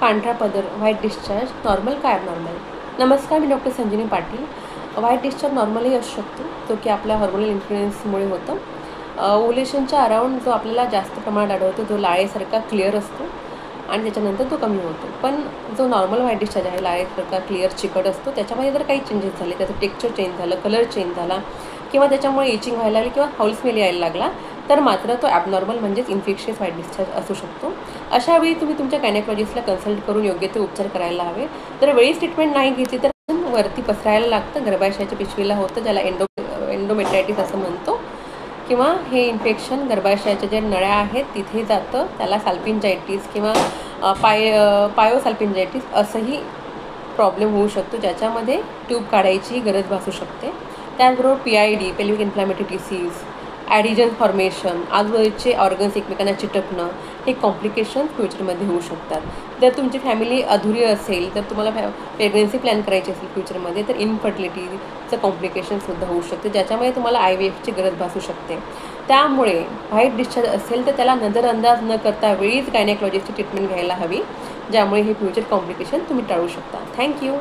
पांढरा पदर, white discharge, normal काय ॲबनॉर्मल? नमस्कार, मी doctor Sanjini Patil. White discharge नॉर्मलही असू शकतो, तो की आपल्या हॉर्मोनल इन्फ्लुएन्समुळे होतं. ओव्ह्युलेशनच्या अराउंड जो आपल्याला जास्त प्रमाणात आढळतो, जो लाळेसारखा क्लिअर असतो आणि त्याच्यानंतर तो कमी होतो. पण जो नॉर्मल व्हाईट डिस्चार्ज आहे, लाळेसारखा क्लिअर चिकट असतो, त्याच्यामध्ये जर काही चेंजेस झाले, त्याचं टेक्स्चर चेंज झालं, कलर चेंज झाला किंवा त्याच्यामुळे इचिंग व्हायला लागली किंवा फाऊल स्मेल यायला लागला, तर मात्र तो ॲबनॉर्मल म्हणजेच इन्फेक्शियस व्हाईट डिस्चार्ज असू शकतो. अशावेळी तुम्ही तुमच्या गायनेकॉलॉजिस्टला कन्सल्ट करून योग्य ते उपचार करायला हवे. जर वेळीच ट्रीटमेंट नाही घेतली तर वरती पसरायला लागतं, गर्भाशयाच्या पिशवीला होतं, ज्याला एंडोमेट्रायटिस असं म्हणतो. किंवा हे इन्फेक्शन गर्भाशयाच्या ज्या नळ्या आहेत तिथे जातं, त्याला साल्पिंजायटिस किंवा पायोसाल्पिंजायटिस असंही प्रॉब्लेम होऊ शकतो, ज्याच्यामध्ये ट्यूब काढायची गरज भासू शकते. त्याचबरोबर PID, pelvic inflammatory disease, adhesion formation, आजूबाजूचे ऑर्गन्स एकमेकांना चिटकणं, हे कॉम्प्लिकेशन फ्युचरमध्ये होऊ शकतात. जर तुमची फॅमिली अधुरी असेल, तर तुम्हाला प्रेग्नन्सी प्लॅन करायची असेल फ्युचरमध्ये, तर इनफर्टिलिटीचं कॉम्प्लिकेशनसुद्धा होऊ शकते, ज्याच्यामुळे तुम्हाला IVFची गरज भासू शकते. त्यामुळे व्हाईट डिस्चार्ज असेल तर त्याला नजरअंदाज न करता वेळीच गायनेकॉलॉजिस्टची ट्रीटमेंट घ्यायला हवी, ज्यामुळे हे फ्युचर कॉम्प्लिकेशन तुम्ही टाळू शकता. थँक्यू.